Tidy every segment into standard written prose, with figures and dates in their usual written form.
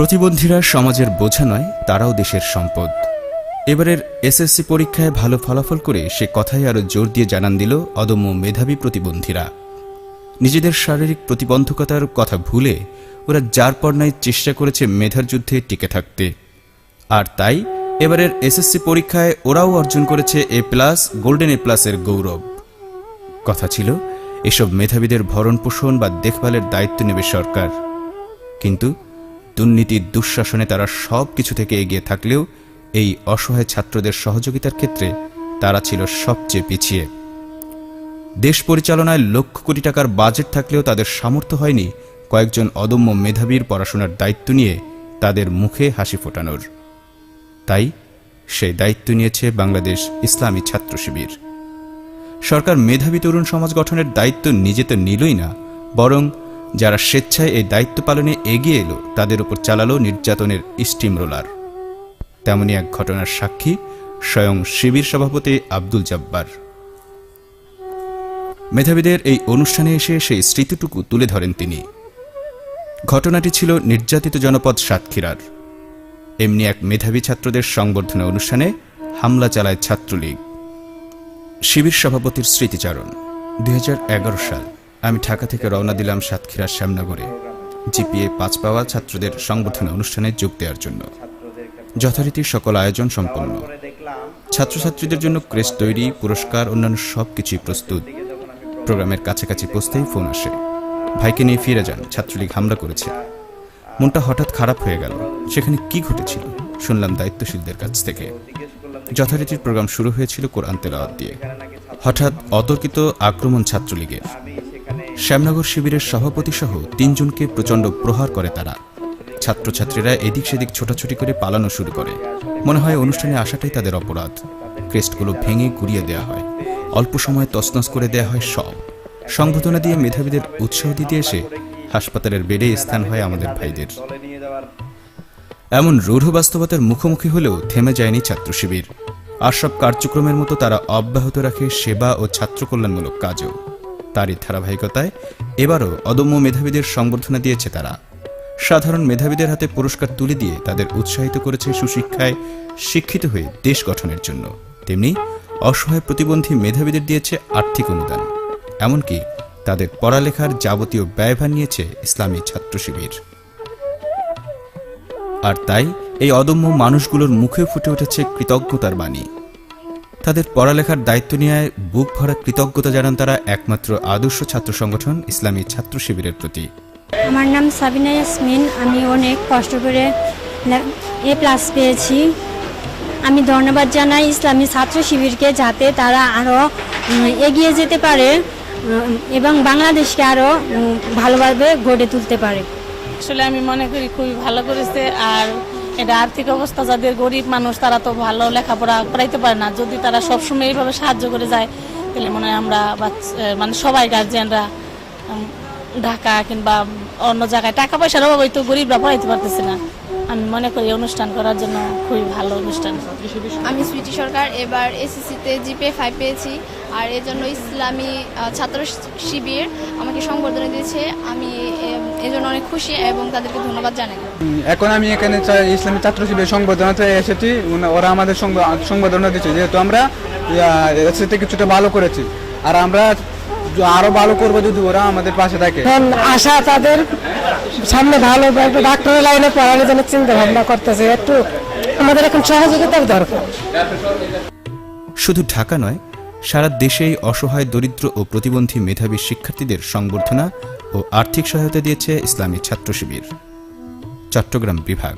প্রতিবন্ধীরা সমাজের বোঝা নয়, তারাও দেশের সম্পদ। এবারের এসএসসি পরীক্ষায় ভালো ফলাফল করে সে কথাই আরও জোর দিয়ে জানান দিল অদম্য মেধাবী প্রতিবন্ধীরা। নিজেদের শারীরিক প্রতিবন্ধকতার কথা ভুলে ওরা যার পর নাই চেষ্টা করেছে মেধার যুদ্ধে টিকে থাকতে। আর তাই এবারের এসএসসি পরীক্ষায় ওরাও অর্জন করেছে A+, গোল্ডেন A+ এর গৌরব। কথা ছিল এসব মেধাবীদের ভরণ পোষণ বা দেখভালের দায়িত্ব নেবে সরকার, কিন্তু দুর্নীতির দুঃশাসনে তারা সব কিছু থেকে এগিয়ে থাকলেও এই অসহায় ছাত্রদের সহযোগিতার ক্ষেত্রে তারা ছিল সবচেয়ে পিছিয়ে। দেশ পরিচালনায় লক্ষ কোটি টাকার বাজেট থাকলেও তাদের সামর্থ্য হয়নি কয়েকজন অদম্য মেধাবীর পড়াশোনার দায়িত্ব নিয়ে তাদের মুখে হাসি ফোটানোর। তাই সেই দায়িত্ব নিয়েছে বাংলাদেশ ইসলামী ছাত্র শিবির। সরকার মেধাবী তরুণ সমাজ গঠনের দায়িত্ব নিজে তো নিলই না, বরং যারা স্বেচ্ছায় এই দায়িত্ব পালনে এগিয়ে এলো তাদের উপর চালালো নির্যাতনের স্টিম রোলার। তেমনি এক ঘটনার সাক্ষী স্বয়ং শিবির সভাপতি আব্দুল জব্বার। মেধাবীদের এই অনুষ্ঠানে এসে সেই স্মৃতিটুকু তুলে ধরেন তিনি। ঘটনাটি ছিল নির্যাতিত জনপদ সাতক্ষীরার। এমনি এক মেধাবী ছাত্রদের সংবর্ধনা অনুষ্ঠানে হামলা চালায় ছাত্রলীগ। শিবির সভাপতির স্মৃতিচারণ। 2011 সাল আমি ঢাকা থেকে রওনা দিলাম সাতক্ষীরার শ্যামনগরে GPA 5 পাওয়া ছাত্রদের সংবর্ধনা অনুষ্ঠানে যোগ দেওয়ার জন্য। যথারীতি সকল আয়োজন সম্পন্ন। ছাত্রছাত্রীদের জন্য ক্রেস্ট তৈরি, পুরস্কার, অন্যান্য সবকিছুই প্রস্তুত। প্রোগ্রামের কাছাকাছি পৌঁছতেই ফোন আসে, ভাইকে নিয়ে ফিরে যান, ছাত্রলীগ হামলা করেছে। মনটা হঠাৎ খারাপ হয়ে গেল। সেখানে কি ঘটেছিল শুনলাম দায়িত্বশীলদের কাছ থেকে। যথারীতি প্রোগ্রাম শুরু হয়েছিল কোরআন তেলাওয়াত দিয়ে। হঠাৎ অতর্কিত আক্রমণ ছাত্রলীগের। শ্যামনগর শিবিরের সভাপতি সহ 3 জনকে প্রচণ্ড প্রহার করে তারা। ছাত্রছাত্রীরা এদিক সেদিক ছোটাছুটি করে পালানো শুরু করে। মনে হয় অনুষ্ঠানে আসাটাই তাদের অপরাধ। ক্রেস্টগুলো ভেঙে গুড়িয়ে দেওয়া হয়, অল্প সময় তছনছ করে দেওয়া হয় সব। সংবর্ধনা দিয়ে মেধাবীদের উৎসাহ দিতে এসে হাসপাতালের বেডে স্থান হয় আমাদের ভাইদের। এমন রূঢ় বাস্তবতার মুখোমুখি হলেও থেমে যায়নি ছাত্র শিবির। আর সব কার্যক্রমের মতো তারা অব্যাহত রাখে সেবা ও ছাত্র কল্যাণমূলক কাজও। তারই ধারাবাহিকতায় এবারও অদম্য মেধাবীদের সংবর্ধনা দিয়েছে তারা। সাধারণ মেধাবীদের হাতে পুরস্কার তুলে দিয়ে তাদের উৎসাহিত করেছে সুশিক্ষায় শিক্ষিত হয়ে দেশ গঠনের জন্য। তেমনি অসহায় প্রতিবন্ধী মেধাবীদের দিয়েছে আর্থিক অনুদান। এমনকি তাদের পড়ালেখার যাবতীয় ব্যয়ভার নিয়েছে ইসলামী ছাত্র শিবির। আর তাই এই অদম্য মানুষগুলোর মুখে ফুটে উঠেছে কৃতজ্ঞতার বাণী। তাদের পড়ালেখার দায়িত্ব নিয়ে বুক ভরা কৃতজ্ঞতা জানান তারা একমাত্র আদর্শ ছাত্র সংগঠন ইসলামী ছাত্র শিবিরের প্রতি। আমার নাম সাবিনা ইয়াসমিন। আমি অনেক কষ্ট করে A+ পেয়েছি। আমি ধন্যবাদ জানাই ইসলামী ছাত্র শিবিরকে, যাতে তারা আরও এগিয়ে যেতে পারে এবং বাংলাদেশকে আরও ভালোভাবে গড়ে তুলতে পারে। আসলে আমি মনে করি খুবই ভালো করেছে। আর এটা আর্থিক অবস্থা যাদের গরিব মানুষ, তারা তো ভালো লেখাপড়া করাইতে পারে না। যদি তারা সবসময় এইভাবে সাহায্য করে যায় তাহলে মনে হয় আমরা মানে সবাই গার্জিয়ানরা ঢাকা কিংবা অন্য জায়গায় টাকা পয়সার অভাবে তো গরিবরা পড়াইতে পারতেছে না। আমি মনে করি অনুষ্ঠান করার জন্য খুবই ভালো অনুষ্ঠান। আমি সুইটি সরকার। এবার এসএসসিতে GPA 5 পেয়েছি, আর এর জন্য ইসলামী ছাত্র শিবির আমাকে সংবর্ধনা দিয়েছে। আমি এজন্য অনেক খুশি এবং তাদেরকে ধন্যবাদ জানাই। এখন আমি এখানে ইসলামী ছাত্র শিবির সংবর্ধনাতে এসেছি। ওরা আমাদের সংবর্ধনা দিচ্ছে, যেহেতু আমরা এসএসসিতে কিছুটা ভালো করেছি, আর আমরা আরো ভালো করবো যদি ওরা আমাদের পাশে থাকে। আশা তাদের সামনে ভালো ডাক্তারের লাইনে পড়ানোর জন্য চিন্তা ভাবনা করতেছে। একটু আমাদের এখন সহযোগিতার দরকার। শুধু ঢাকা নয়, সারা দেশেই অসহায় দরিদ্র ও প্রতিবন্ধী মেধাবী শিক্ষার্থীদের সংবর্ধনা ও আর্থিক সহায়তা দিয়েছে ইসলামী ছাত্র শিবির। চট্টগ্রাম বিভাগ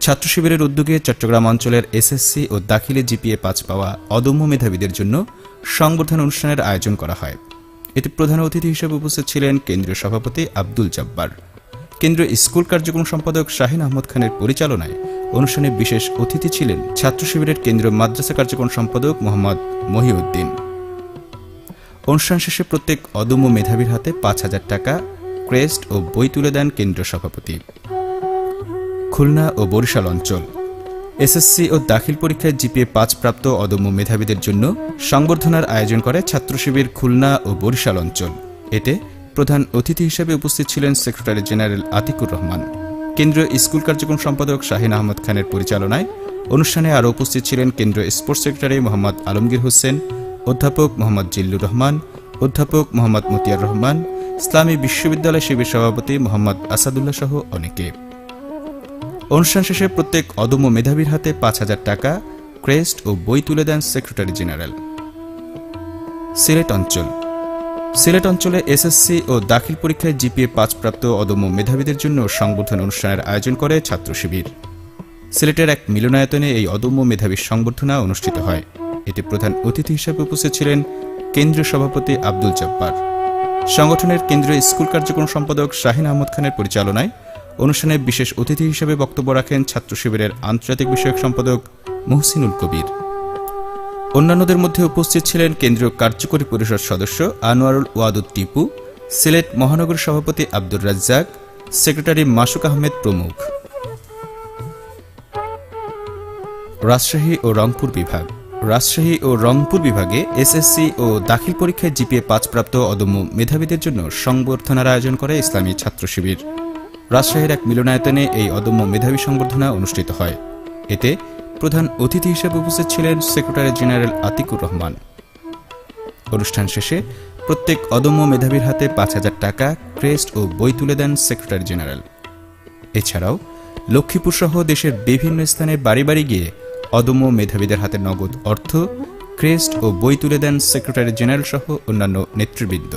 ছাত্র শিবিরের উদ্যোগে চট্টগ্রাম অঞ্চলের এসএসসি ও দাখিলে GPA 5 পাওয়া অদম্য মেধাবীদের জন্য সংবর্ধনা অনুষ্ঠানের আয়োজন করা হয়। এতে প্রধান অতিথি হিসেবে উপস্থিত ছিলেন কেন্দ্রীয় সভাপতি আব্দুল জব্বার। কেন্দ্রীয় স্কুল কার্যক্রম সম্পাদক শাহিন আহমদ খানের পরিচালনায় অনুষ্ঠানে বিশেষ অতিথি ছিলেন ছাত্র শিবিরের কেন্দ্রীয় মাদ্রাসা কার্যক্রম সম্পাদক মোহাম্মদ মহিউদ্দিন। অনুষ্ঠান শেষে প্রত্যেক অদম্য মেধাবীর হাতে 5,000 টাকা, ক্রেস্ট ও বই তুলে দেন কেন্দ্রীয় সভাপতি। খুলনা ও বরিশাল অঞ্চল এসএসসি ও দাখিল পরীক্ষায় GPA 5 প্রাপ্ত অদম্য মেধাবীদের জন্য সংবর্ধনার আয়োজন করে ছাত্র শিবির খুলনা ও বরিশাল অঞ্চল। এতে প্রধান অতিথি হিসেবে উপস্থিত ছিলেন সেক্রেটারি জেনারেল আতিকুর রহমান, কেন্দ্রীয় স্কুল কার্যক্রম সম্পাদক শাহিন আহমদ খানের পরিচালনায় অনুষ্ঠানে আরও উপস্থিত ছিলেন কেন্দ্রীয় স্পোর্টস সেক্রেটারি মোহাম্মদ আলমগীর হোসেন, অধ্যাপক মোহাম্মদ জিল্লুর রহমান, অধ্যাপক মোহাম্মদ মতিয়ার রহমান, ইসলামী বিশ্ববিদ্যালয় শিবির সভাপতি মোহাম্মদ আসাদুল্লাহ সহ অনেকে। অনুষ্ঠান শেষে প্রত্যেক অদম্য মেধাবীর হাতে ৫,০০০ টাকা, ক্রেস্ট ও বই তুলে দেন সেক্রেটারি জেনারেল। সিলেট অঞ্চলে এসএসসি ও দাখিল পরীক্ষায় জিপিএ ৫ প্রাপ্ত অদম্য মেধাবীদের জন্য সংবর্ধনা অনুষ্ঠানের আয়োজন করে ছাত্র শিবির। সিলেটের এক মিলনায়তনে এই অদম্য মেধাবীর সংবর্ধনা অনুষ্ঠিত হয়। এতে প্রধান অতিথি হিসেবে উপস্থিত ছিলেন কেন্দ্রীয় সভাপতি আব্দুল জব্বার। সংগঠনের কেন্দ্রীয় স্কুল কার্যক্রম সম্পাদক শাহিন আহমদ খানের পরিচালনায় অনুষ্ঠানে বিশেষ অতিথি হিসেবে বক্তব্য রাখেন ছাত্র শিবিরের আন্তর্জাতিক বিষয়ক সম্পাদক মুহসিনুল কবির। অন্যান্যদের মধ্যে উপস্থিত ছিলেন কেন্দ্রীয় কার্যকরী পরিষদ সদস্য আনোয়ারুল ওয়াদুদ টিপু, সিলেট মহানগর সভাপতি আব্দুর রাজ্জাক, সেক্রেটারি মাসুক আহমেদ প্রমুখ। রাজশাহী ও রংপুর বিভাগে এসএসসি ও দাখিল পরীক্ষায় জিপিএ ৫ প্রাপ্ত অদম্য মেধাবীদের জন্য সংবর্ধনার আয়োজন করে ইসলামী ছাত্র শিবির। রাজশাহীর এক মিলনায়তনে এই অদম্য মেধাবী সংবর্ধনা অনুষ্ঠিত হয়। এতে প্রধান অতিথি হিসেবে উপস্থিত ছিলেন সেক্রেটারি জেনারেল আতিকুর রহমান। অনুষ্ঠান শেষে প্রত্যেক অদম্য মেধাবীর হাতে ৫,০০০ টাকা, ক্রেস্ট ও বই তুলে দেন সেক্রেটারি জেনারেল। এছাড়াও লক্ষ্মীপুর সহ দেশের বিভিন্ন স্থানে বাড়ি বাড়ি গিয়ে অদম্য মেধাবীদের হাতে নগদ অর্থ, ক্রেস্ট ও বই তুলে দেন সেক্রেটারি জেনারেল সহ অন্যান্য নেতৃবৃন্দ।